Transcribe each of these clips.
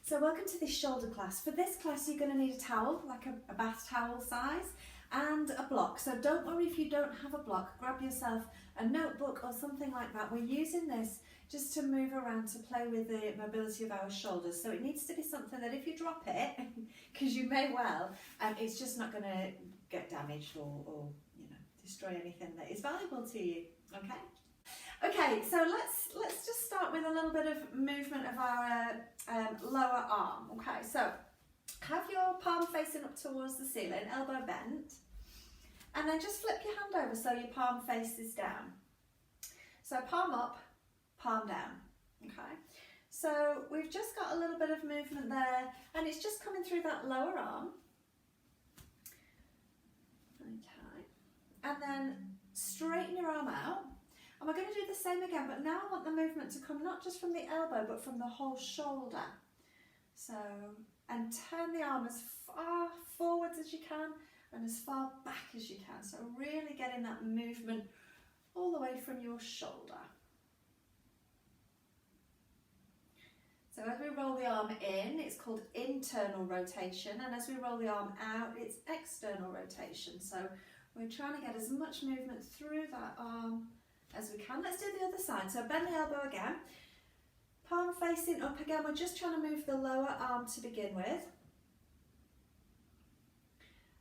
So welcome to this shoulder class. For this class you're going to need a towel, like a bath towel size, and a block. So don't worry if you don't have a block, grab yourself a notebook or something like that. We're using this just to move around, to play with the mobility of our shoulders. So it needs to be something that if you drop it, because you may well, it's just not going to get damaged or destroy anything that is valuable to you, okay? Okay, so let's just start with a little bit of movement of our lower arm. Okay, so have your palm facing up towards the ceiling, elbow bent, and then just flip your hand over so your palm faces down. So palm up, palm down. Okay, so we've just got a little bit of movement there, and it's just coming through that lower arm. Okay, and then straighten your arm out. And we're going to do the same again, but now I want the movement to come not just from the elbow, but from the whole shoulder. So, and turn the arm as far forwards as you can and as far back as you can. So really getting that movement all the way from your shoulder. So as we roll the arm in, it's called internal rotation, and as we roll the arm out, it's external rotation. So we're trying to get as much movement through that arm as we can. Let's do the other side. So bend the elbow again, palm facing up again. We're just trying to move the lower arm to begin with.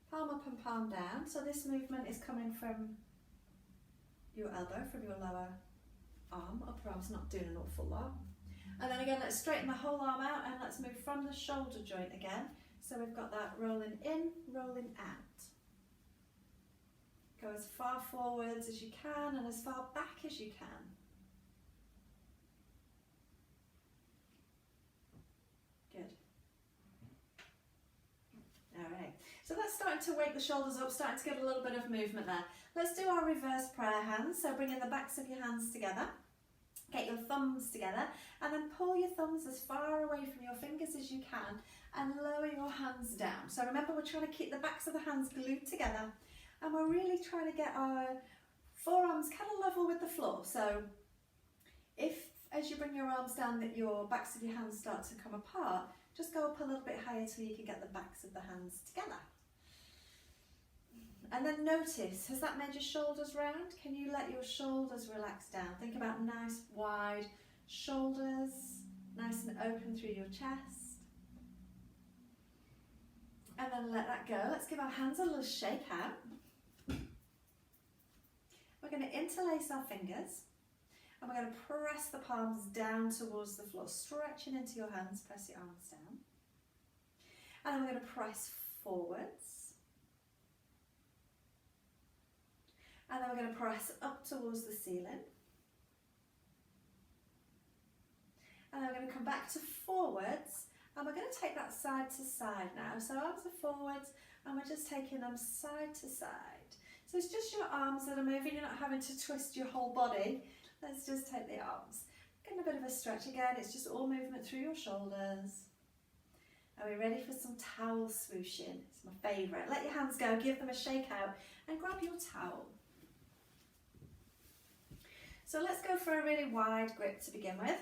Palm up and palm down. So this movement is coming from your elbow, from your lower arm. Upper arm's not doing an awful lot. And then again, let's straighten the whole arm out and let's move from the shoulder joint again. So we've got that rolling in, rolling out. Go as far forwards as you can and as far back as you can. Good. Alright, so that's starting to wake the shoulders up, starting to get a little bit of movement there. Let's do our reverse prayer hands. So bringing the backs of your hands together. Get your thumbs together and then pull your thumbs as far away from your fingers as you can and lower your hands down. So remember, we're trying to keep the backs of the hands glued together. And we're really trying to get our forearms kind of level with the floor. So if, as you bring your arms down, that your backs of your hands start to come apart, just go up a little bit higher till you can get the backs of the hands together. And then notice, has that made your shoulders round? Can you let your shoulders relax down? Think about nice wide shoulders, nice and open through your chest. And then let that go. Let's give our hands a little shake out. We're going to interlace our fingers and we're going to press the palms down towards the floor, stretching into your hands, press your arms down. And then we're going to press forwards. And then we're going to press up towards the ceiling. And then we're going to come back to forwards. And we're going to take that side to side now. So arms are forwards and we're just taking them side to side. So it's just your arms that are moving, you're not having to twist your whole body. Let's just take the arms. Getting a bit of a stretch again, it's just all movement through your shoulders. Are we ready for some towel swooshing? It's my favourite. Let your hands go, give them a shake out and grab your towel. So let's go for a really wide grip to begin with.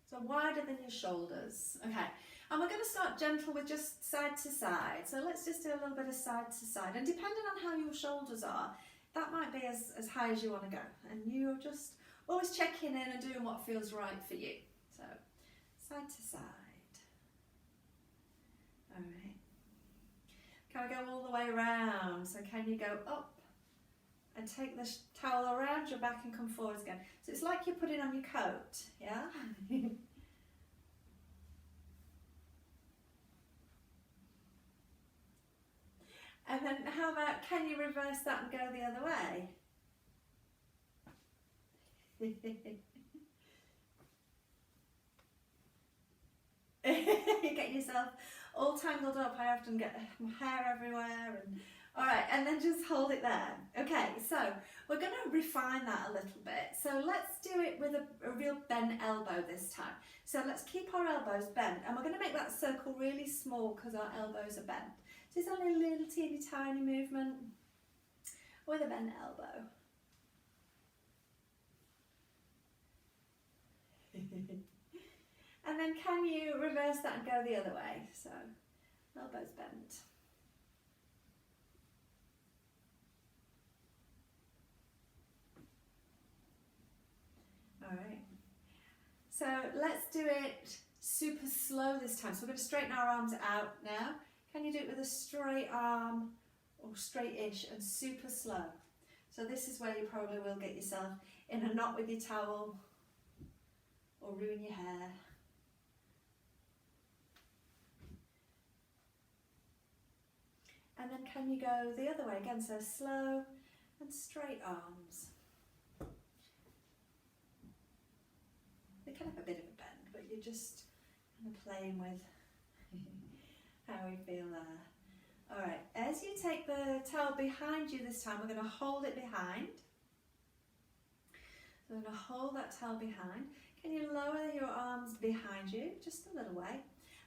So wider than your shoulders. Okay, and we're going to start gentle with just side to side. So let's just do a little bit of side to side. And depending on how your shoulders are, that might be as high as you want to go. And you're just always checking in and doing what feels right for you. So side to side. All right. Can we go all the way around? So can you go up and take the towel around your back and come forwards again? So it's like you're putting on your coat, yeah? And then how about, can you reverse that and go the other way? You get yourself all tangled up. I often get my hair everywhere. And all right, and then just hold it there. Okay, so we're going to refine that a little bit. So let's do it with a real bent elbow this time. So let's keep our elbows bent, and we're going to make that circle really small because our elbows are bent. So it's only a little teeny tiny movement with a bent elbow. And then can you reverse that and go the other way? So elbows bent. All right. So let's do it super slow this time. So we're going to straighten our arms out now. Can you do it with a straight arm or straight-ish and super slow? So this is where you probably will get yourself in a knot with your towel or ruin your hair. And then can you go the other way again, so slow and straight arms. They can have a bit of a bend, but you're just kind of playing with how we feel there. All right, as you take the towel behind you this time, we're going to hold it behind. So we're going to hold that towel behind. Can you lower your arms behind you, just a little way,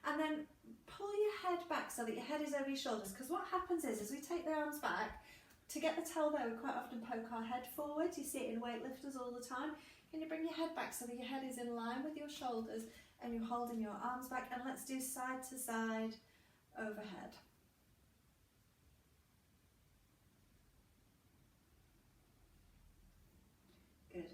and then pull your head back so that your head is over your shoulders, because what happens is, as we take the arms back, to get the towel there, we quite often poke our head forward. You see it in weightlifters all the time. Can you bring your head back so that your head is in line with your shoulders and you're holding your arms back? And let's do side to side, overhead. Good.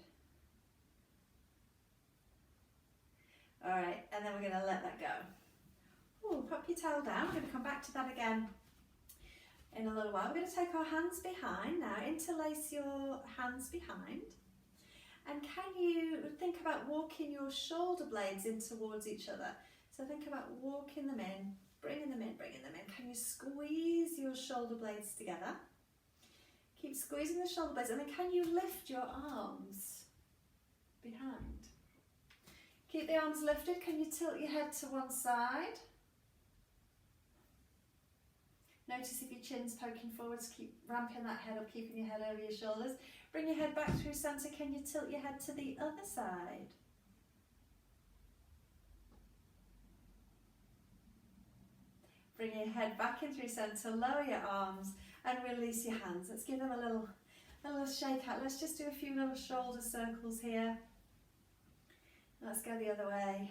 All right, and then we're going to let that go. Ooh, pop your towel down. We're going to come back to that again in a little while. We're going to take our hands behind now, interlace your hands behind. And can you think about walking your shoulder blades in towards each other? So think about walking them in, bringing them in, bringing them in. Can you squeeze your shoulder blades together? Keep squeezing the shoulder blades, and then can you lift your arms behind? Keep the arms lifted. Can you tilt your head to one side? Notice if your chin's poking forwards, keep ramping that head up, keeping your head over your shoulders. Bring your head back through centre. Can you tilt your head to the other side? Bring your head back in through centre, lower your arms and release your hands. Let's give them a little shake out. Let's just do a few little shoulder circles here. Let's go the other way.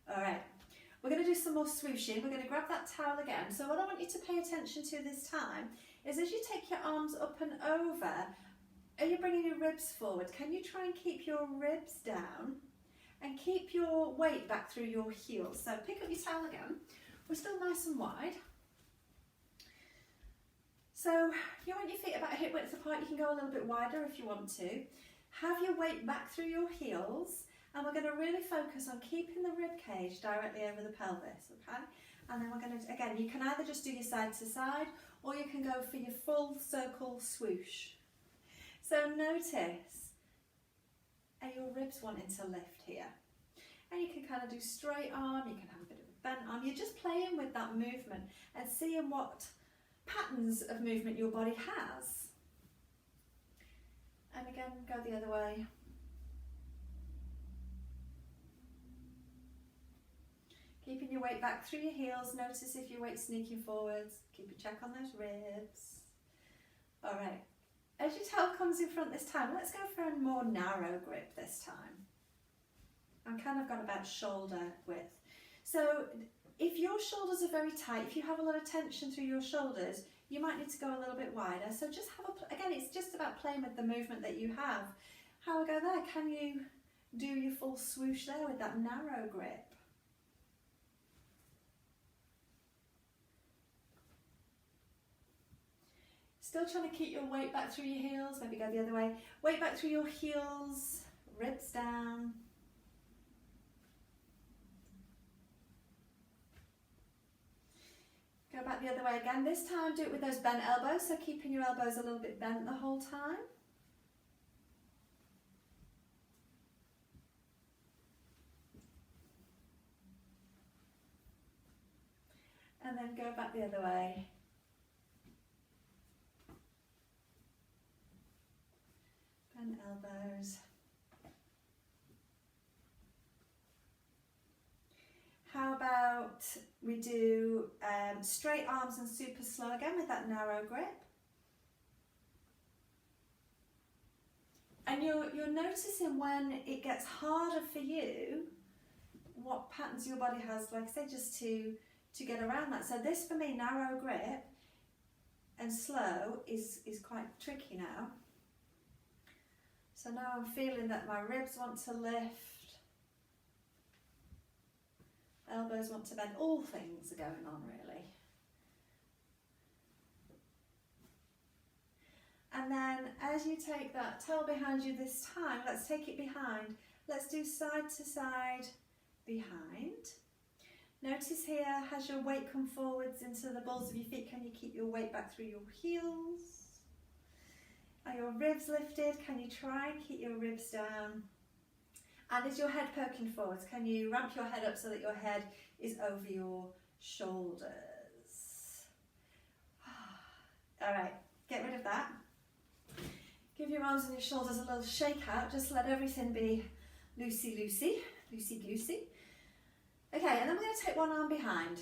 All right. We're going to do some more swooshing. We're going to grab that towel again. So what I want you to pay attention to this time is, as you take your arms up and over, are you bringing your ribs forward? Can you try and keep your ribs down and keep your weight back through your heels? So pick up your towel again. We're still nice and wide. So you want your feet about hip width apart. You can go a little bit wider if you want to. Have your weight back through your heels. And we're going to really focus on keeping the rib cage directly over the pelvis, okay? And then we're going to, again, you can either just do your side to side, or you can go for your full circle swoosh. So notice, are your ribs wanting to lift here? And you can kind of do straight arm, you can have a bit of a bent arm. You're just playing with that movement and seeing what patterns of movement your body has. And again, go the other way. Keeping your weight back through your heels. Notice if your weight's sneaking forwards. Keep a check on those ribs. All right. As your towel comes in front this time, let's go for a more narrow grip this time. I'm kind of got about shoulder width. So if your shoulders are very tight, if you have a lot of tension through your shoulders, you might need to go a little bit wider. So just have again, it's just about playing with the movement that you have. How we go there? Can you do your full swoosh there with that narrow grip? Still trying to keep your weight back through your heels, maybe go the other way. Weight back through your heels, ribs down. Go back the other way again. This time do it with those bent elbows, so keeping your elbows a little bit bent the whole time. And then go back the other way. Bent elbows. How about we do straight arms and super slow again with that narrow grip. And you're noticing when it gets harder for you, what patterns your body has, like I say, just to get around that. So this for me, narrow grip and slow is quite tricky now. So now I'm feeling that my ribs want to lift, elbows want to bend, all things are going on really. And then as you take that towel behind you this time, let's take it behind. Let's do side to side behind. Notice here, has your weight come forwards into the balls of your feet? Can you keep your weight back through your heels? Are your ribs lifted? Can you try and keep your ribs down? And is your head poking forwards? Can you ramp your head up so that your head is over your shoulders? All right, get rid of that. Give your arms and your shoulders a little shake out. Just let everything be loosey-loosey, loosey-goosey. Okay, and then we're going to take one arm behind.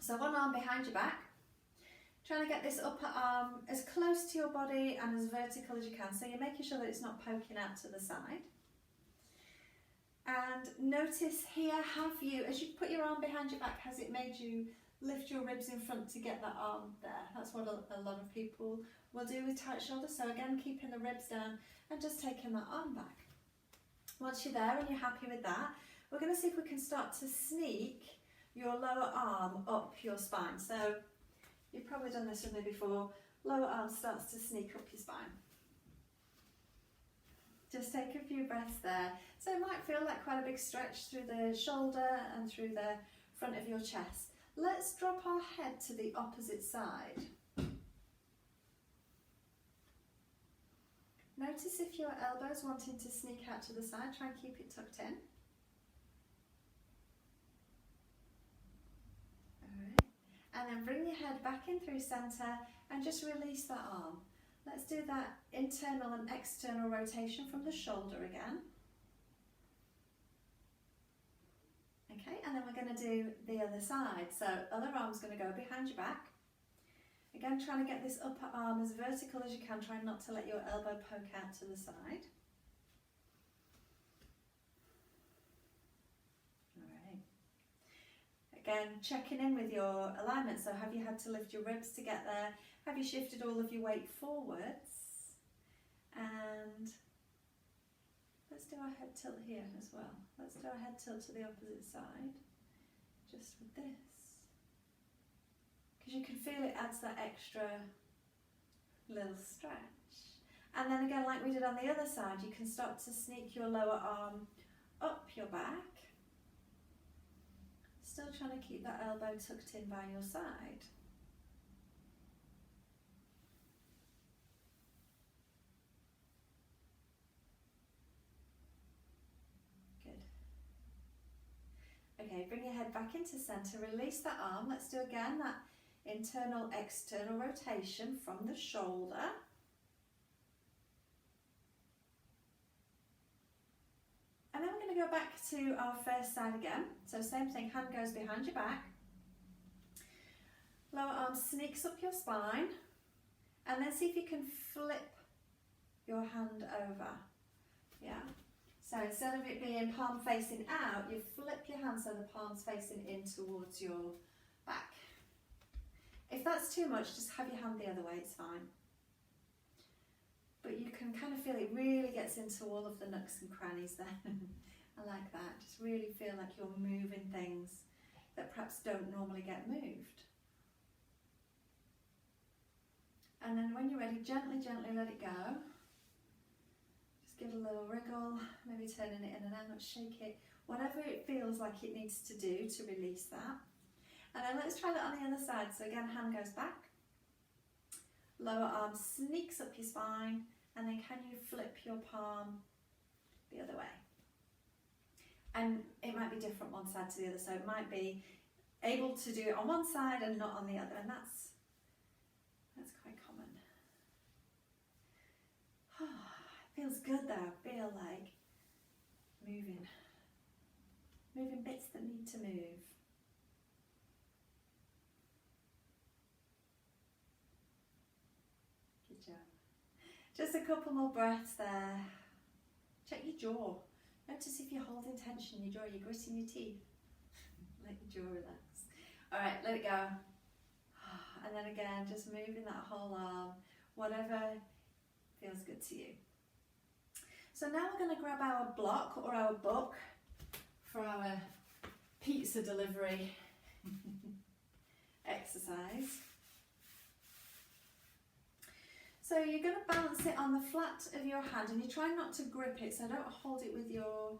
So one arm behind your back. Trying to get this upper arm as close to your body and as vertical as you can. So you're making sure that it's not poking out to the side. And notice here, have you, as you put your arm behind your back, has it made you lift your ribs in front to get that arm there? That's what a lot of people will do with tight shoulders. So again, keeping the ribs down and just taking that arm back. Once you're there and you're happy with that, we're going to see if we can start to sneak your lower arm up your spine. So you've probably done this with me before. Lower arm starts to sneak up your spine. Just take a few breaths there. So it might feel like quite a big stretch through the shoulder and through the front of your chest. Let's drop our head to the opposite side. Notice if your elbow's wanting to sneak out to the side, try and keep it tucked in. Alright, and then bring your head back in through centre and just release that arm. Let's do that internal and external rotation from the shoulder again. Okay, and then we're going to do the other side. So other arm's going to go behind your back. Again, trying to get this upper arm as vertical as you can. Try not to let your elbow poke out to the side. All right. Again, checking in with your alignment. So have you had to lift your ribs to get there? Have you shifted all of your weight forwards? And let's do our head tilt here as well. Let's do our head tilt to the opposite side, just with this. Because you can feel it adds that extra little stretch. And then again, like we did on the other side, you can start to sneak your lower arm up your back. Still trying to keep that elbow tucked in by your side. Okay, bring your head back into centre, release that arm. Let's do again that internal, external rotation from the shoulder. And then we're going to go back to our first side again. So same thing, hand goes behind your back. Lower arm sneaks up your spine. And then see if you can flip your hand over. Yeah. So instead of it being palm facing out, you flip your hand so the palm's facing in towards your back. If that's too much, just have your hand the other way, it's fine. But you can kind of feel it really gets into all of the nooks and crannies there. I like that. Just really feel like you're moving things that perhaps don't normally get moved. And then when you're ready, gently, gently let it go. Give it a little wriggle, maybe turning it in and out, shake it, whatever it feels like it needs to do to release that. And then let's try that on the other side. So again, hand goes back, lower arm sneaks up your spine, and then can you flip your palm the other way? And it might be different one side to the other, so it might be able to do it on one side and not on the other, and that's quite common. Feels good though, I feel like moving bits that need to move. Good job. Just a couple more breaths there. Check your jaw. Notice if you're holding tension in your jaw, you're gritting your teeth. Let your jaw relax. All right, let it go. And then again, just moving that whole arm, whatever feels good to you. So now we're going to grab our block or our book for our pizza delivery exercise. So you're going to balance it on the flat of your hand, and you try not to grip it, so don't hold it with your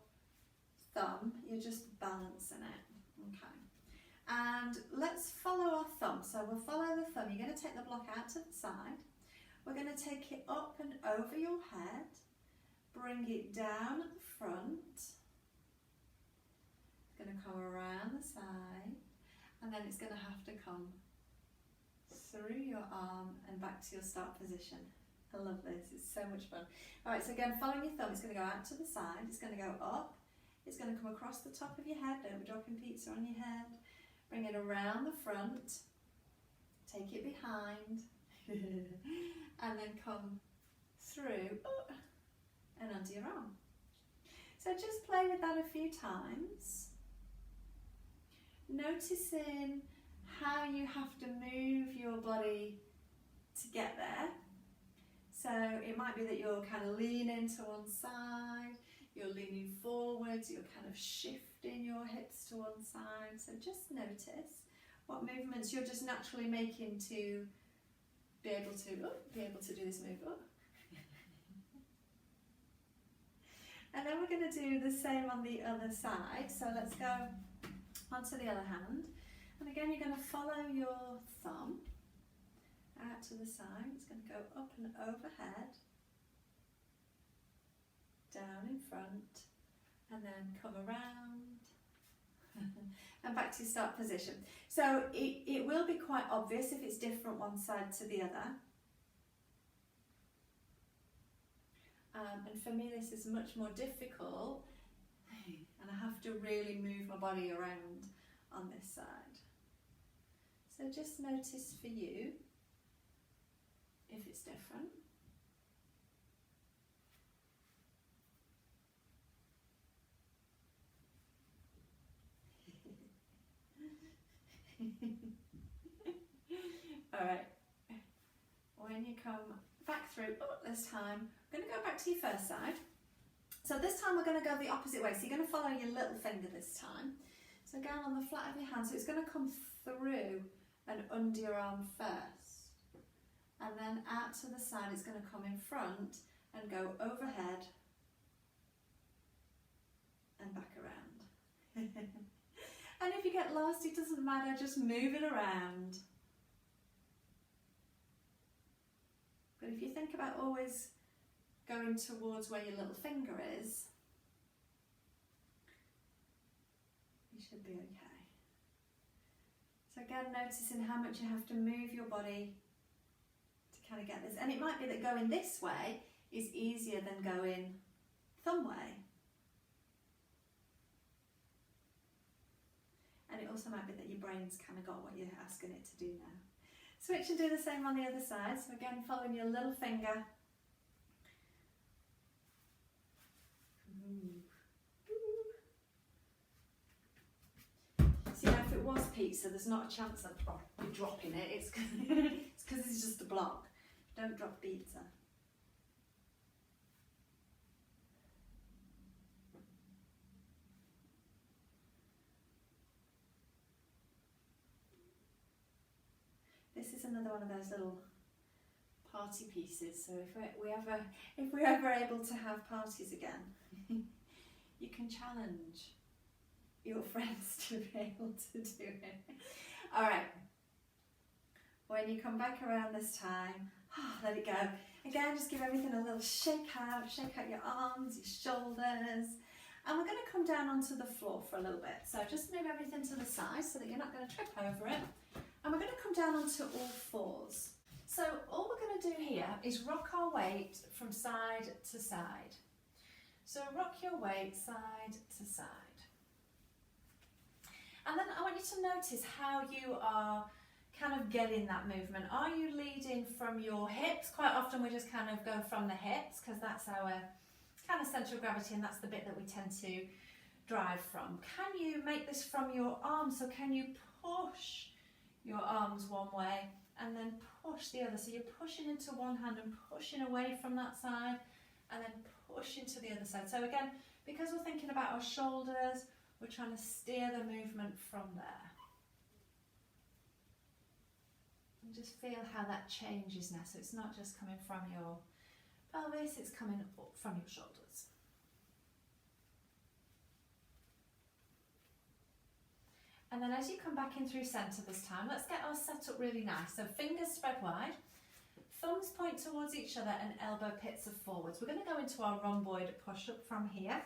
thumb, you're just balancing it. Okay. And let's follow our thumb. So we'll follow the thumb. You're going to take the block out to the side. We're going to take it up and over your head. Bring it down at the front. It's going to come around the side. And then it's going to have to come through your arm and back to your start position. I love this. It's so much fun. All right, so again, following your thumb, it's going to go out to the side. It's going to go up. It's going to come across the top of your head. Don't be dropping pizza on your head. Bring it around the front, take it behind, and then come through and under your arm. So just play with that a few times, noticing how you have to move your body to get there. So it might be that you're kind of leaning to one side, you're leaning forwards, you're kind of shifting your hips to one side. So just notice what movements you're just naturally making to be able to do this move. And then we're going to do the same on the other side. So let's go onto the other hand. And again, you're going to follow your thumb out to the side. It's going to go up and overhead, down in front, and then come around and back to your start position. So it will be quite obvious if it's different one side to the other. And for me this is much more difficult, and I have to really move my body around on this side. So just notice for you if it's different. Alright, when you come back through, this time, I'm going to go back to your first side. So this time we're going to go the opposite way. So you're going to follow your little finger this time. So again on the flat of your hand, so it's going to come through and under your arm first. And then out to the side, it's going to come in front and go overhead and back around. And if you get lost, it doesn't matter, just move it around. But if you think about always going towards where your little finger is, you should be okay. So again, noticing how much you have to move your body to kind of get this. And it might be that going this way is easier than going thumb way. And it also might be that your brain's kind of got what you're asking it to do now. Switch and do the same on the other side. So again, following your little finger. See, now if it was pizza, there's not a chance that you're dropping it. It's because it's just a block. Don't drop pizza. This is another one of those little party pieces. So if we're ever able to have parties again, you can challenge your friends to be able to do it. All right. When you come back around this time, let it go. Again, just give everything a little shake out your arms, your shoulders. And we're going to come down onto the floor for a little bit. So just move everything to the side so that you're not going to trip over it. And we're going to come down onto all fours. So all we're going to do here is rock our weight from side to side. So rock your weight side to side. And then I want you to notice how you are kind of getting that movement? Are you leading from your hips? Quite often we just kind of go from the hips because that's our kind of central gravity and that's the bit that we tend to drive from. Can you make this from your arms? So can you push your arms one way and then push the other? So you're pushing into one hand and pushing away from that side and then pushing to the other side. So again, because we're thinking about our shoulders, we're trying to steer the movement from there. And just feel how that changes now. So it's not just coming from your pelvis, it's coming up from your shoulders. And then as you come back in through centre this time, let's get our set up really nice. So fingers spread wide, thumbs point towards each other and elbow pits are forwards. We're going to go into our rhomboid push up from here.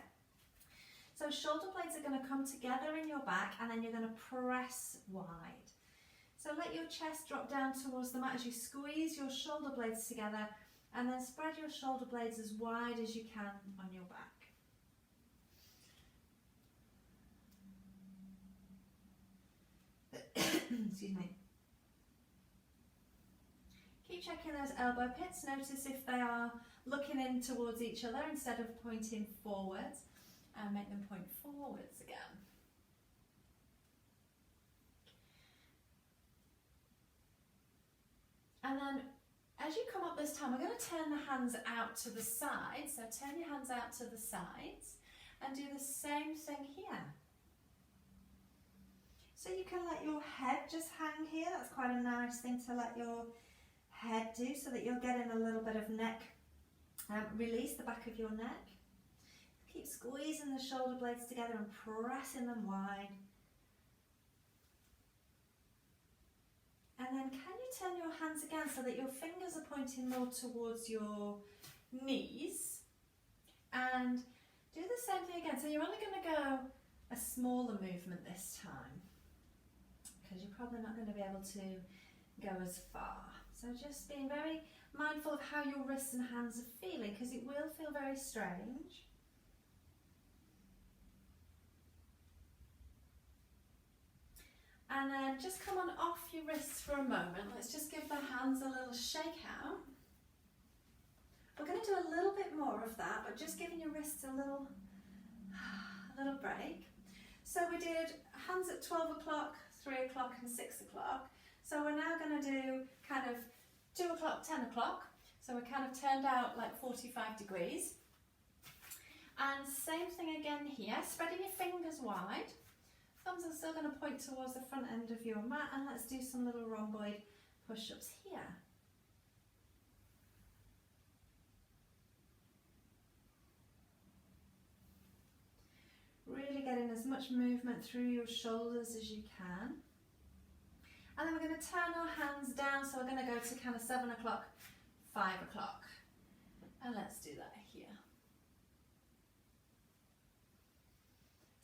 So shoulder blades are going to come together in your back and then you're going to press wide. So let your chest drop down towards the mat as you squeeze your shoulder blades together and then spread your shoulder blades as wide as you can on your back. Excuse me. Keep checking those elbow pits. Notice if they are looking in towards each other instead of pointing forwards, and make them point forwards again. And then as you come up this time, we're going to turn the hands out to the sides. So turn your hands out to the sides and do the same thing here. So you can let your head just hang here. That's quite a nice thing to let your head do so that you're getting a little bit of neck release, the back of your neck. Keep squeezing the shoulder blades together and pressing them wide. And then can you turn your hands again so that your fingers are pointing more towards your knees, and do the same thing again. So you're only going to go a smaller movement this time because you're probably not going to be able to go as far. So just being very mindful of how your wrists and hands are feeling, because it will feel very strange. And then just come on off your wrists for a moment. Let's just give the hands a little shake out. We're going to do a little bit more of that, but just giving your wrists a little break. So we did hands at 12 o'clock, 3 o'clock and 6 o'clock. So we're now going to do kind of 2 o'clock, 10 o'clock. So we're kind of turned out like 45 degrees. And same thing again here, spreading your fingers wide. Thumbs are still going to point towards the front end of your mat, and let's do some little rhomboid push-ups here. Really getting as much movement through your shoulders as you can. And then we're going to turn our hands down, so we're going to go to kind of 7 o'clock, 5 o'clock. And let's do that here.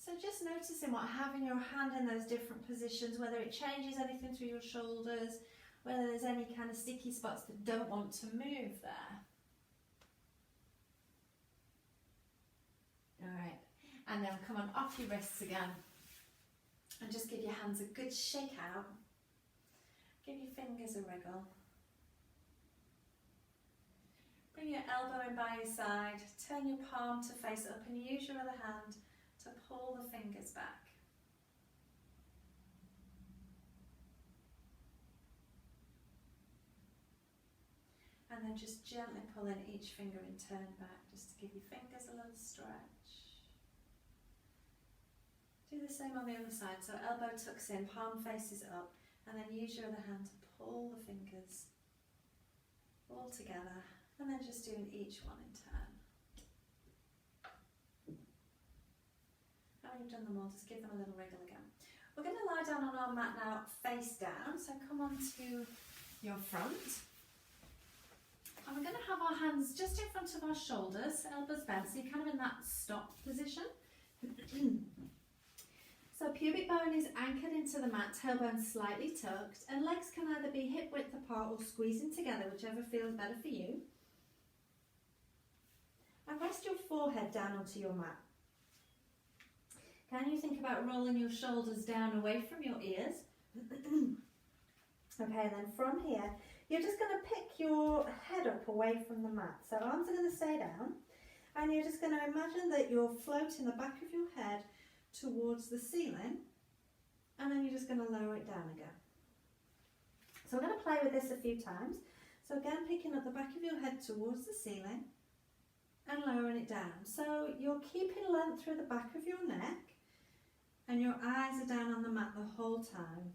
So just noticing what having your hand in those different positions, whether it changes anything through your shoulders, whether there's any kind of sticky spots that don't want to move there. All right, and then come on off your wrists again and just give your hands a good shake out. Give your fingers a wriggle. Bring your elbow in by your side, turn your palm to face up and use your other hand to pull the fingers back. And then just gently pull in each finger and turn back, just to give your fingers a little stretch. Do the same on the other side, so elbow tucks in, palm faces up, and then use your other hand to pull the fingers all together, and then just doing each one in turn. Now you've done them all, just give them a little wriggle again. We're going to lie down on our mat now, face down, so come on to your front. And we're going to have our hands just in front of our shoulders, elbows bent, so you're kind of in that stop position. So pubic bone is anchored into the mat, tailbone slightly tucked, and legs can either be hip width apart or squeezing together, whichever feels better for you. And rest your forehead down onto your mat. Can you think about rolling your shoulders down away from your ears? Okay, and then from here, you're just going to pick your head up away from the mat. So arms are going to stay down, and you're just going to imagine that you're floating the back of your head towards the ceiling, and then you're just going to lower it down again. So I'm going to play with this a few times. So again, picking up the back of your head towards the ceiling and lowering it down. So you're keeping length through the back of your neck, and your eyes are down on the mat the whole time.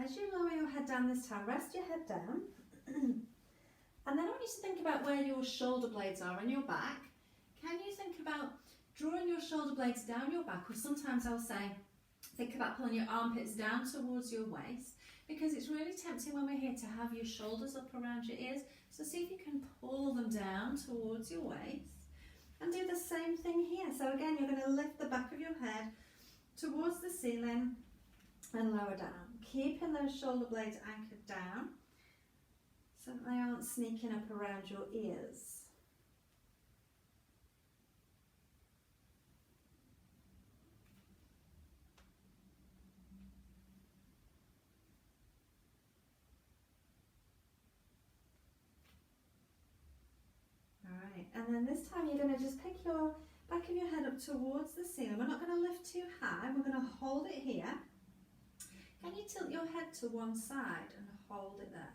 As you lower your head down this time, rest your head down. And then I want you to think about where your shoulder blades are on your back. Can you think about drawing your shoulder blades down your back, or sometimes I'll say, think about pulling your armpits down towards your waist, because it's really tempting when we're here to have your shoulders up around your ears. So see if you can pull them down towards your waist, and do the same thing here. So again, you're going to lift the back of your head towards the ceiling and lower down, keeping those shoulder blades anchored down so that they aren't sneaking up around your ears. Alright, and then this time you're going to just pick your back of your head up towards the ceiling. We're not going to lift too high, we're going to hold it here. Can you tilt your head to one side and hold it there?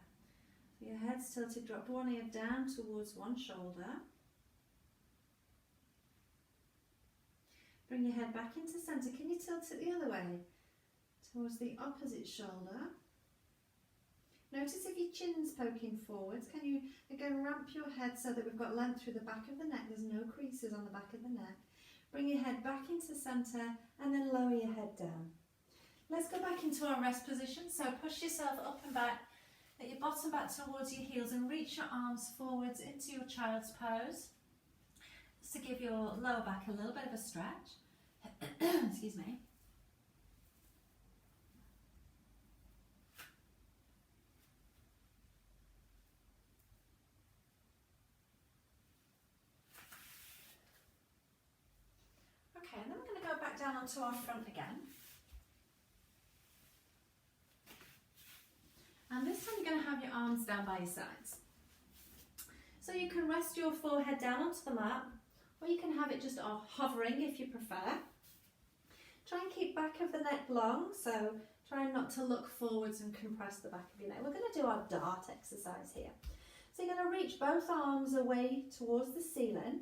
So your head's tilted, drop one ear down towards one shoulder. Bring your head back into centre. Can you tilt it the other way? Towards the opposite shoulder. Notice if your chin's poking forwards. Can you again ramp your head so that we've got length through the back of the neck? There's no creases on the back of the neck. Bring your head back into centre and then lower your head down. Let's go back into our rest position. So push yourself up and back, let your bottom back towards your heels, and reach your arms forwards into your child's pose. Just to give your lower back a little bit of a stretch. Excuse me. Okay, and then we're going to go back down onto our front again. And this time you're going to have your arms down by your sides. So you can rest your forehead down onto the mat, or you can have it just hovering if you prefer. Try and keep back of the neck long, so try not to look forwards and compress the back of your neck. We're going to do our dart exercise here. So you're going to reach both arms away towards the ceiling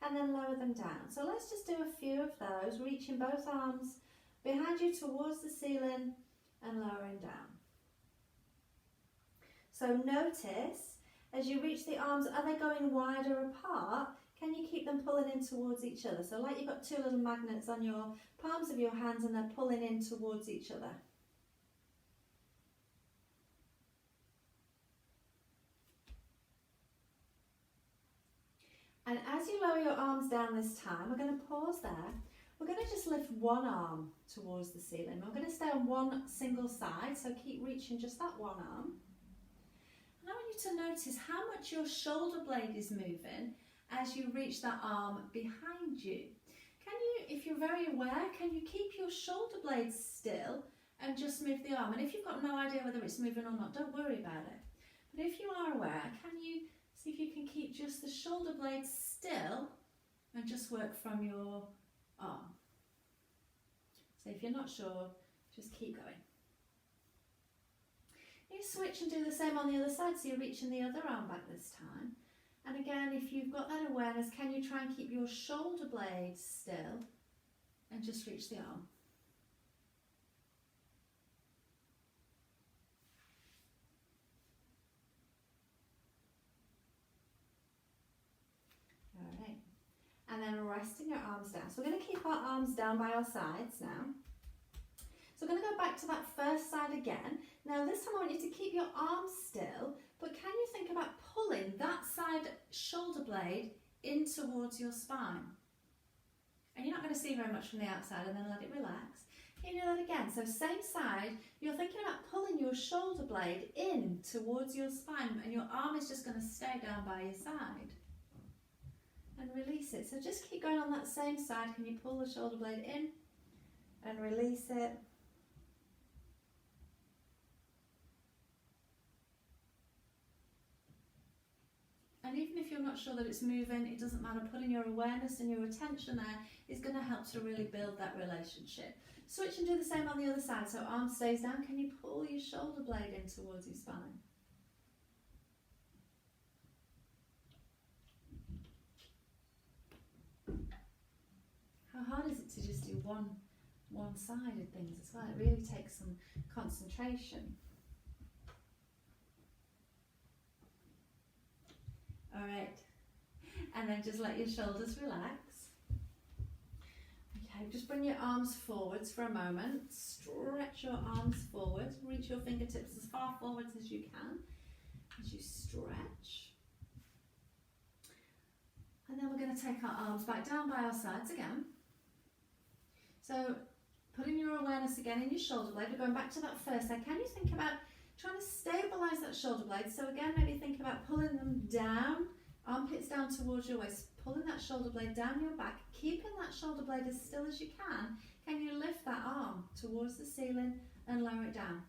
and then lower them down. So let's just do a few of those, reaching both arms behind you towards the ceiling and lowering down. So notice, as you reach the arms, are they going wider apart? Can you keep them pulling in towards each other? So like you've got two little magnets on your palms of your hands and they're pulling in towards each other. And as you lower your arms down this time, we're going to pause there. We're going to just lift one arm towards the ceiling. We're going to stay on one single side, so keep reaching just that one arm. And I want you to notice how much your shoulder blade is moving as you reach that arm behind you. Can you, if you're very aware, can you keep your shoulder blades still and just move the arm? And if you've got no idea whether it's moving or not, don't worry about it. But if you are aware, can you see if you can keep just the shoulder blades still and just work from your arm? So if you're not sure, just keep going. You switch and do the same on the other side, so you're reaching the other arm back this time. And again, if you've got that awareness, can you try and keep your shoulder blades still and just reach the arm? Alright, and then resting your arms down. So we're going to keep our arms down by our sides now. So we're going to go back to that first side again. Now this time I want you to keep your arms still, but can you think about pulling that side shoulder blade in towards your spine? And you're not going to see very much from the outside, and then let it relax. Can you do that again? So same side, you're thinking about pulling your shoulder blade in towards your spine, and your arm is just going to stay down by your side. and release it. So just keep going on that same side. Can you pull the shoulder blade in and release it? And even if you're not sure that it's moving, it doesn't matter. Putting your awareness and your attention there is going to help to really build that relationship. Switch and do the same on the other side. So arm stays down. Can you pull your shoulder blade in towards your spine? How hard is it to just do one-sided things as well? It really takes some concentration. All right, and then just let your shoulders relax. Okay, just bring your arms forwards for a moment. Stretch your arms forward. Reach your fingertips as far forwards as you can as you stretch. And then we're going to take our arms back down by our sides again. So putting your awareness again in your shoulder blade. We're going back to that first side. Can you think about trying to stabilise that shoulder blade? So again, maybe think about pulling them down, armpits down towards your waist, pulling that shoulder blade down your back, keeping that shoulder blade as still as you can. Can you lift that arm towards the ceiling and lower it down?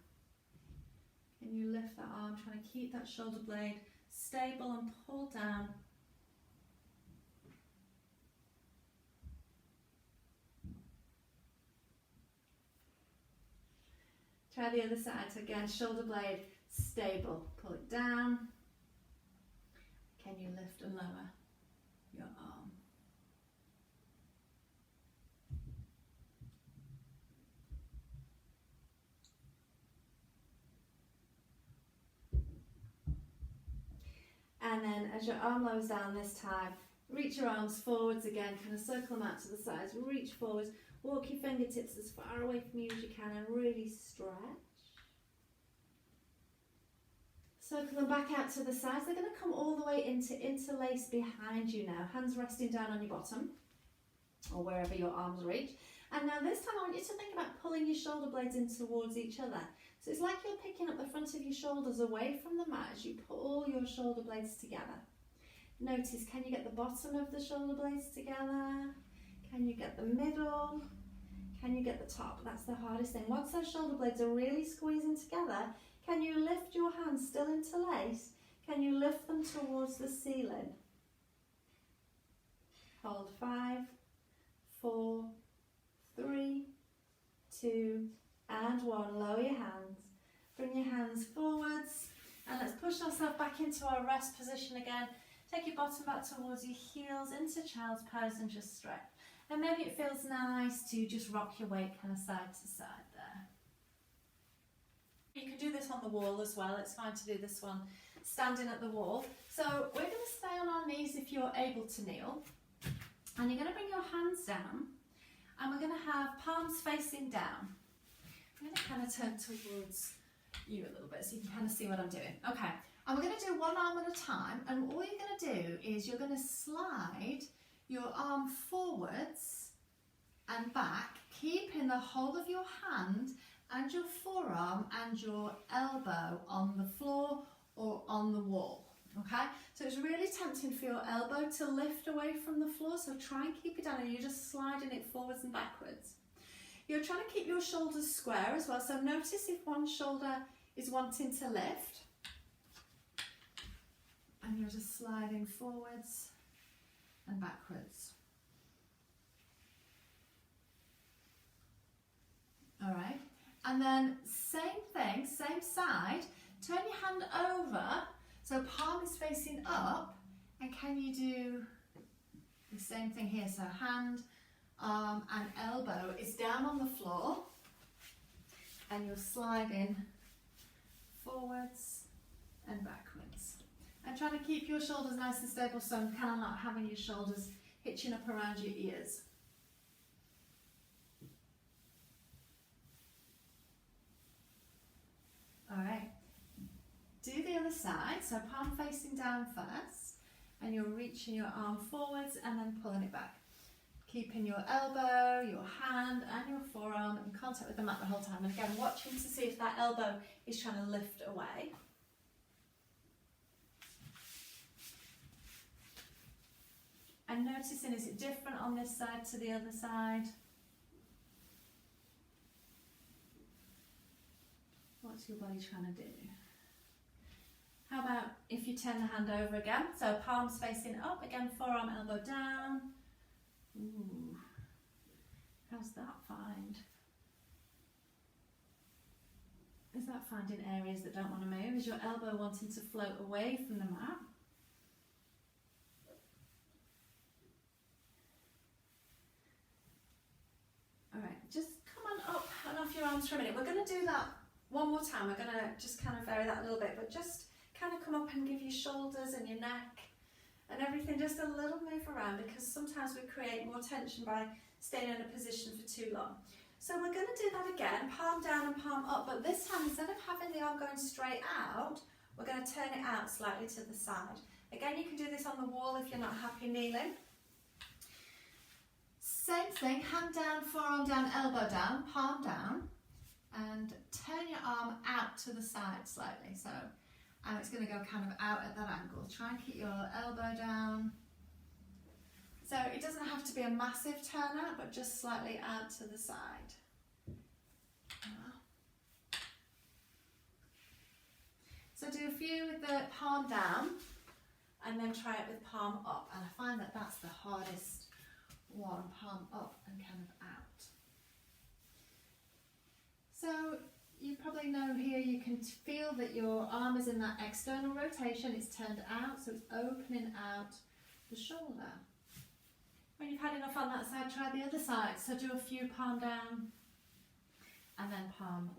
Can you lift that arm, trying to keep that shoulder blade stable and pull down? Try the other side. So again, shoulder blade stable. Pull it down. Can you lift and lower your arm? And then as your arm lowers down this time, reach your arms forwards again, kind of circle them out to the sides, reach forwards. Walk your fingertips as far away from you as you can and really stretch. Circle them back out to the sides. They're going to come all the way into interlace behind you now. Hands resting down on your bottom or wherever your arms reach. And now this time I want you to think about pulling your shoulder blades in towards each other. So it's like you're picking up the front of your shoulders away from the mat as you pull your shoulder blades together. Notice, can you get the bottom of the shoulder blades together? Can you get the middle? Can you get the top? That's the hardest thing. Once those shoulder blades are really squeezing together, can you lift your hands still interlaced? Can you lift them towards the ceiling? Hold 5, 4, 3, 2, and 1. Lower your hands. Bring your hands forwards. And let's push ourselves back into our rest position again. Take your bottom back towards your heels into child's pose and just stretch. And maybe it feels nice to just rock your weight kind of side to side there. You can do this on the wall as well. It's fine to do this one standing at the wall. So we're going to stay on our knees if you're able to kneel. And you're going to bring your hands down. And we're going to have palms facing down. I'm going to kind of turn towards you a little bit so you can kind of see what I'm doing. Okay. And we're going to do one arm at a time. And all you're going to do is you're going to slide your arm forwards and back, keeping the whole of your hand and your forearm and your elbow on the floor or on the wall. Okay, so it's really tempting for your elbow to lift away from the floor, so try and keep it down and you're just sliding it forwards and backwards. You're trying to keep your shoulders square as well, so notice if one shoulder is wanting to lift and you're just sliding forwards and backwards. All right, and then same thing, same side, turn your hand over, so palm is facing up, and can you do the same thing here? So hand, arm and elbow is down on the floor, and you're sliding forwards and backwards. And try to keep your shoulders nice and stable, so I'm kind of not having your shoulders hitching up around your ears. All right, do the other side, so palm facing down first, and you're reaching your arm forwards and then pulling it back. Keeping your elbow, your hand and your forearm in contact with the mat the whole time, and again watching to see if that elbow is trying to lift away. And noticing, is it different on this side to the other side? What's your body trying to do? How about if you turn the hand over again? So palms facing up, again, forearm, elbow down. Ooh, how's that find? Is that finding areas that don't want to move? Is your elbow wanting to float away from the mat? Alright, just come on up and off your arms for a minute. We're going to do that one more time. We're going to just kind of vary that a little bit, but just kind of come up and give your shoulders and your neck and everything just a little move around, because sometimes we create more tension by staying in a position for too long. So we're going to do that again, palm down and palm up, but this time, instead of having the arm going straight out, we're going to turn it out slightly to the side. Again, you can do this on the wall if you're not happy kneeling. Same thing, hand down, forearm down, elbow down, palm down, and turn your arm out to the side slightly. So it's going to go kind of out at that angle. Try and keep your elbow down. So it doesn't have to be a massive turn out, but just slightly out to the side. So do a few with the palm down, and then try it with palm up. And I find that that's the hardest one, palm up and kind of out. So you probably know here, you can feel that your arm is in that external rotation, it's turned out, so it's opening out the shoulder. When you've had enough on that side, try the other side. So do a few palm down and then palm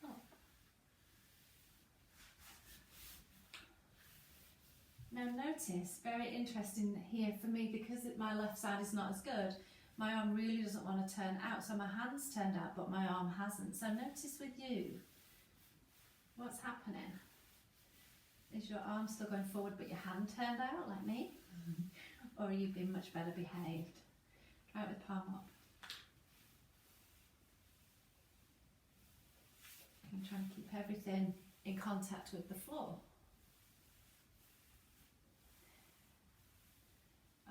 up. Now notice, very interesting here for me, because my left side is not as good, my arm really doesn't want to turn out, so my hand's turned out but my arm hasn't. So notice with you, what's happening? Is your arm still going forward but your hand turned out like me? Or are you being much better behaved? Try it with palm up. I'm trying to keep everything in contact with the floor.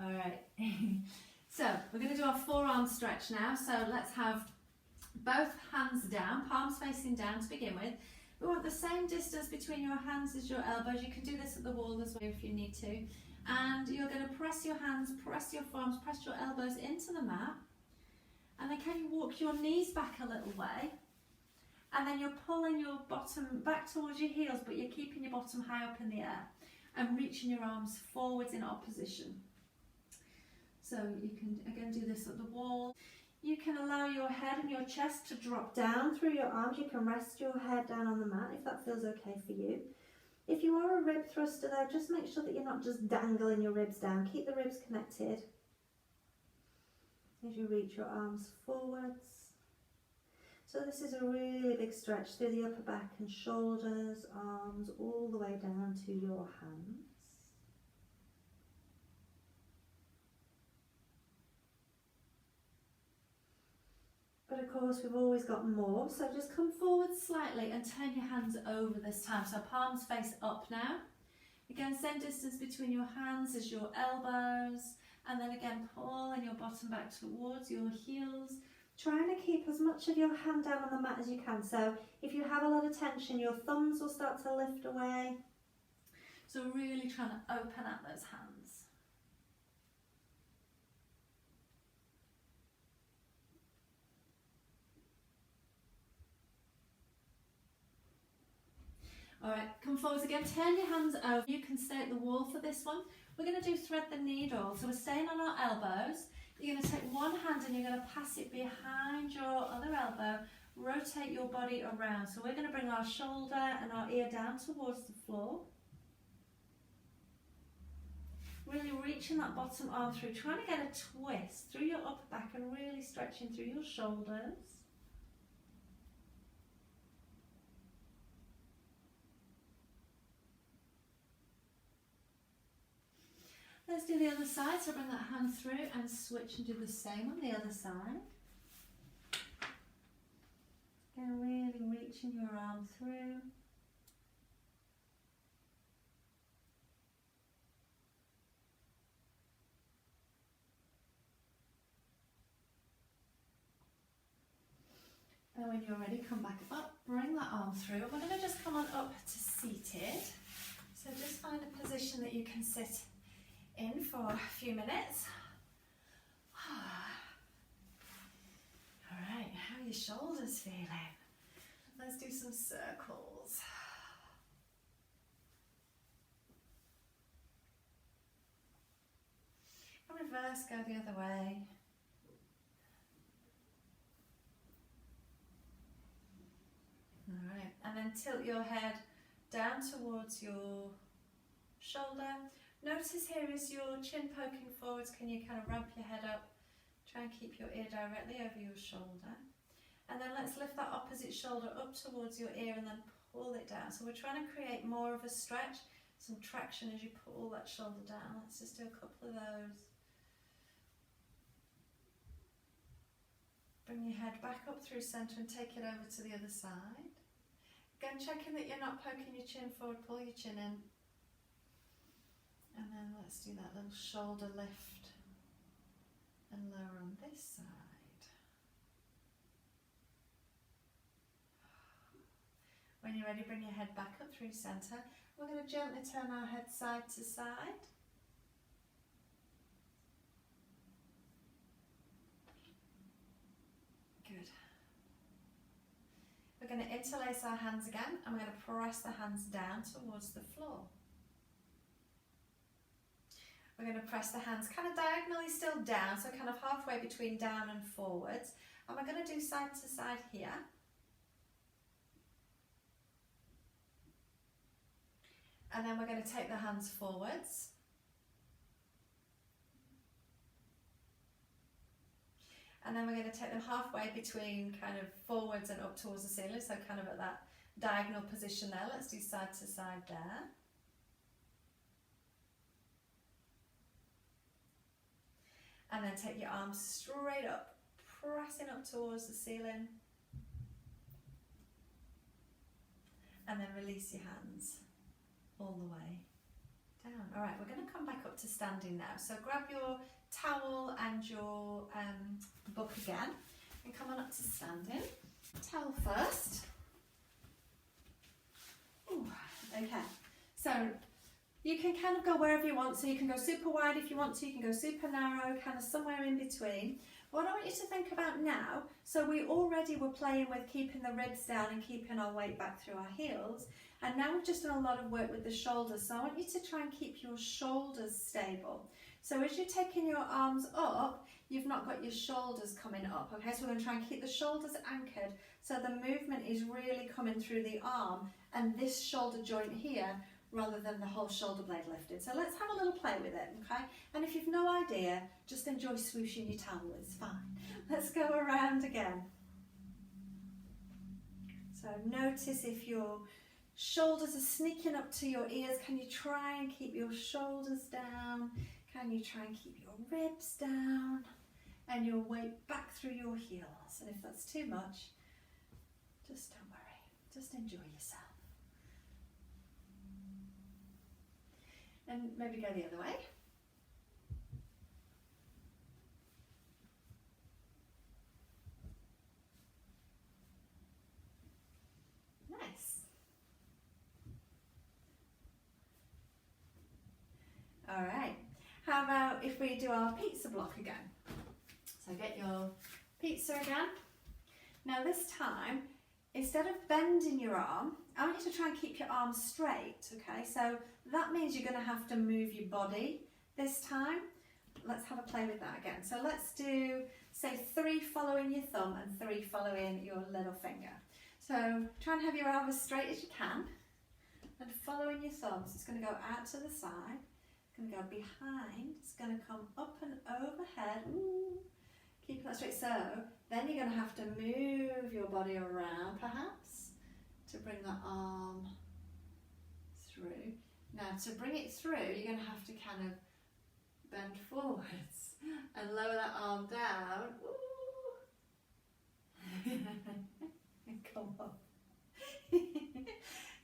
Alright, so we're going to do our forearm stretch now. So let's have both hands down, palms facing down to begin with. We want the same distance between your hands as your elbows. You can do this at the wall as well if you need to. And you're going to press your hands, press your forearms, press your elbows into the mat. And then can you walk your knees back a little way? And then you're pulling your bottom back towards your heels, but you're keeping your bottom high up in the air and reaching your arms forwards in opposition. So you can again do this at the wall. You can allow your head and your chest to drop down through your arms. You can rest your head down on the mat if that feels okay for you. If you are a rib thruster though, just make sure that you're not just dangling your ribs down. Keep the ribs connected as you reach your arms forwards. So this is a really big stretch through the upper back and shoulders, arms, all the way down to your hands. But of course we've always got more, so just come forward slightly and turn your hands over this time. So palms face up now. Again, same distance between your hands as your elbows, and then again pulling your bottom back towards your heels. Trying to keep as much of your hand down on the mat as you can. So if you have a lot of tension, your thumbs will start to lift away. So really trying to open up those hands. Alright, come forwards again, turn your hands over. You can stay at the wall for this one. We're going to do thread the needle. So we're staying on our elbows. You're going to take one hand and you're going to pass it behind your other elbow. Rotate your body around. So we're going to bring our shoulder and our ear down towards the floor. Really reaching that bottom arm through, trying to get a twist through your upper back and really stretching through your shoulders. Let's do the other side, so bring that hand through and switch and do the same on the other side. Again, really reaching your arm through. And when you're ready, come back up, bring that arm through. And we're going to just come on up to seated. So just find a position that you can sit in for a few minutes. All right, how are your shoulders feeling? Let's do some circles. And reverse, go the other way. All right, and then tilt your head down towards your shoulder. Notice here is your chin poking forwards. Can you kind of ramp your head up? Try and keep your ear directly over your shoulder. And then let's lift that opposite shoulder up towards your ear and then pull it down. So we're trying to create more of a stretch, some traction as you pull that shoulder down. Let's just do a couple of those. Bring your head back up through centre and take it over to the other side. Again, checking that you're not poking your chin forward, pull your chin in. And then let's do that little shoulder lift and lower on this side. When you're ready, bring your head back up through centre. We're going to gently turn our head side to side. Good. We're going to interlace our hands again and we're going to press the hands down towards the floor. We're going to press the hands kind of diagonally still down, so kind of halfway between down and forwards. And we're going to do side to side here. And then we're going to take the hands forwards. And then we're going to take them halfway between kind of forwards and up towards the ceiling, so kind of at that diagonal position there. Let's do side to side there. And then take your arms straight up, pressing up towards the ceiling. And then release your hands all the way down. All right, we're going to come back up to standing now. So grab your towel and your book again and come on up to standing. Towel first. Ooh, okay, so you can kind of go wherever you want. So you can go super wide if you want to, you can go super narrow, kind of somewhere in between. What I want you to think about now, so we already were playing with keeping the ribs down and keeping our weight back through our heels. And now we've just done a lot of work with the shoulders. So I want you to try and keep your shoulders stable. So as you're taking your arms up, you've not got your shoulders coming up. Okay, so we're going to try and keep the shoulders anchored so the movement is really coming through the arm and this shoulder joint here rather than the whole shoulder blade lifted. So let's have a little play with it, okay? And if you've no idea, just enjoy swooshing your towel, it's fine. Let's go around again. So notice if your shoulders are sneaking up to your ears, can you try and keep your shoulders down? Can you try and keep your ribs down? And your weight back through your heels. And if that's too much, just don't worry, just enjoy yourself. And maybe go the other way. Nice. All right. How about if we do our pizza block again? So get your pizza again. Now this time, instead of bending your arm, I want you to try and keep your arm straight, okay? So that means you're going to have to move your body this time. Let's have a play with that again. So let's do, say, 3 following your thumb and 3 following your little finger. So try and have your arm as straight as you can and following your thumb. So it's going to go out to the side, it's going to go behind, it's going to come up and overhead. Ooh. Keep that straight. So then you're going to have to move your body around perhaps to bring the arm through. Now to bring it through, you're going to have to kind of bend forwards and lower that arm down. Come on.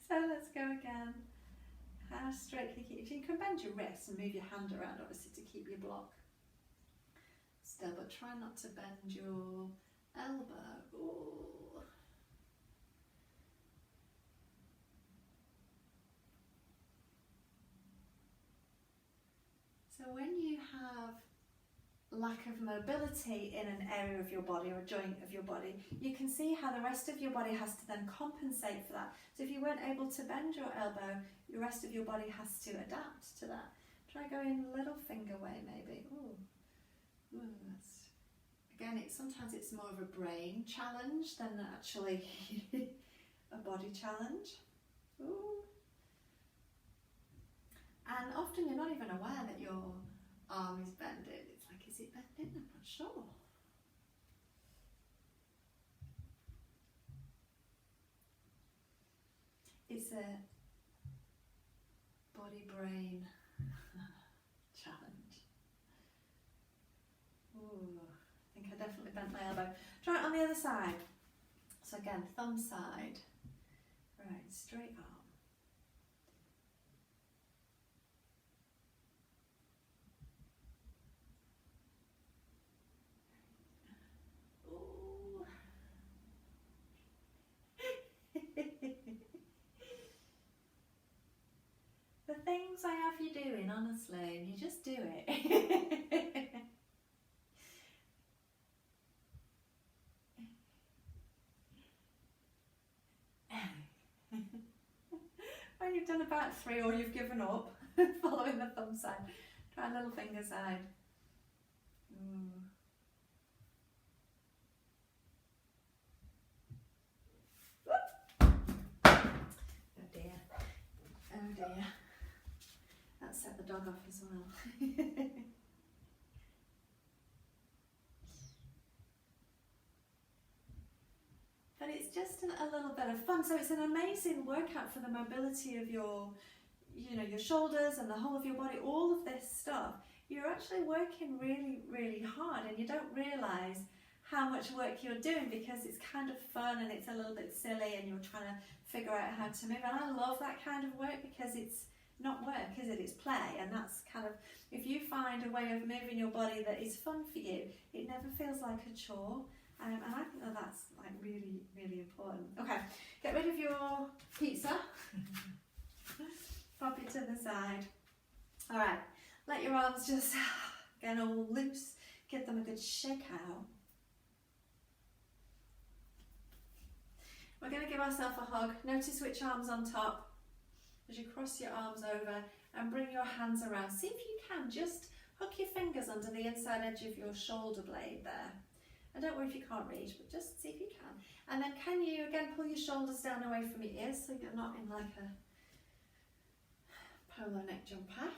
So let's go again. How straight can you keep? You can bend your wrists and move your hand around obviously to keep your block still, but try not to bend your elbow. Ooh. So when you have lack of mobility in an area of your body or a joint of your body, you can see how the rest of your body has to then compensate for that. So if you weren't able to bend your elbow, the rest of your body has to adapt to that. Try going little finger way maybe. Ooh. Ooh, that's, again, sometimes it's more of a brain challenge than actually a body challenge. Ooh. And often you're not even aware that your arm is bending. It's like, is it bending? I'm not sure. It's a body-brain challenge. Ooh, I think I definitely bent my elbow. Try it on the other side. So again, thumb side. Right, straight arm. The things I have you doing, honestly, and you just do it. When you've done about 3 or you've given up, following the thumb side, try little finger side. Ooh. Oh dear. Oh dear. That set the dog off as well. But it's just a little bit of fun. So it's an amazing workout for the mobility of your, your shoulders and the whole of your body, all of this stuff. You're actually working really, really hard and you don't realise how much work you're doing because it's kind of fun and it's a little bit silly and you're trying to figure out how to move. And I love that kind of work because it's not work, is it? It's play. And that's kind of, if you find a way of moving your body that is fun for you, it never feels like a chore. And I think that's like really, really important. Okay, get rid of your pizza. Pop it to the side. All right, let your arms just get all loose. Give them a good shake out. We're going to give ourselves a hug. Notice which arm's on top as you cross your arms over and bring your hands around. See if you can just hook your fingers under the inside edge of your shoulder blade there. And don't worry if you can't reach, but just see if you can. And then can you, again, pull your shoulders down away from your ears so you're not in like a polo neck jumper.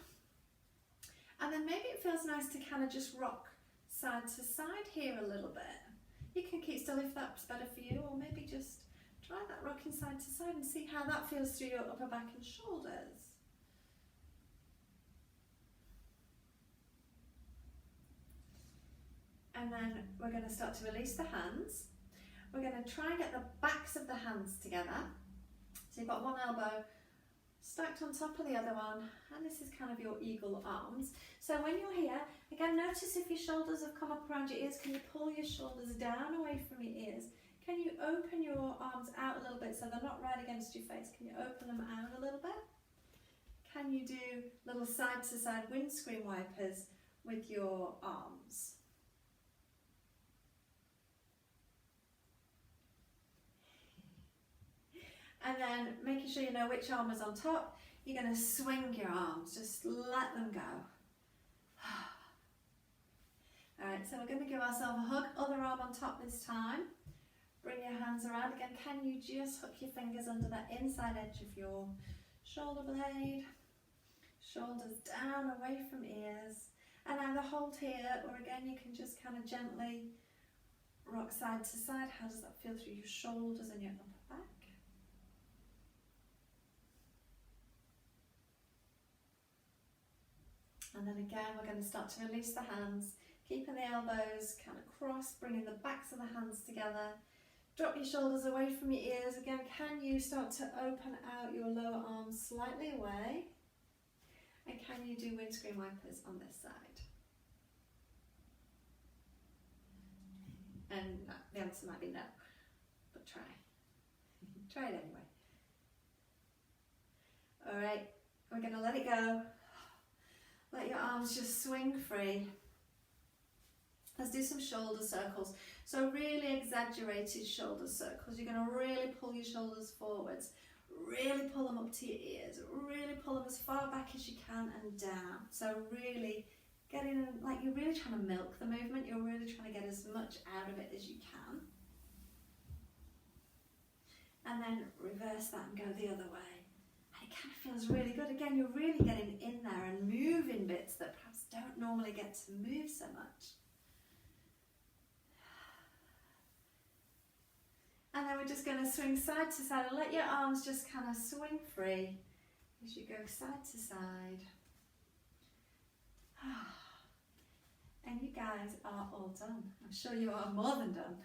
And then maybe it feels nice to kind of just rock side to side here a little bit. You can keep still if that's better for you, or maybe just try that rocking side to side and see how that feels through your upper back and shoulders. And then we're going to start to release the hands. We're going to try and get the backs of the hands together. So you've got one elbow stacked on top of the other one, and this is kind of your eagle arms. So when you're here, again, notice if your shoulders have come up around your ears. Can you pull your shoulders down away from your ears? Can you open your arms out a little bit so they're not right against your face? Can you open them out a little bit? Can you do little side to side windscreen wipers with your arms? And then making sure you know which arm is on top, you're going to swing your arms, just let them go. Alright, so we're going to give ourselves a hug, other arm on top this time. Bring your hands around. Again, can you just hook your fingers under that inside edge of your shoulder blade? Shoulders down, away from ears. And either hold here, or again, you can just kind of gently rock side to side. How does that feel through your shoulders and your upper back? And then again, we're going to start to release the hands, keeping the elbows kind of crossed, bringing the backs of the hands together. Drop your shoulders away from your ears. Again, can you start to open out your lower arms slightly away? And can you do windscreen wipers on this side? And the answer might be no, but try. Try it anyway. All right, we're going to let it go. Let your arms just swing free. Let's do some shoulder circles. So really exaggerated shoulder circles. You're going to really pull your shoulders forwards. Really pull them up to your ears. Really pull them as far back as you can and down. So really getting, like you're really trying to milk the movement. You're really trying to get as much out of it as you can. And then reverse that and go the other way. And it kind of feels really good. Again, you're really getting in there and moving bits that perhaps don't normally get to move so much. And then we're just going to swing side to side and let your arms just kind of swing free as you go side to side. And you guys are all done. I'm sure you are more than done.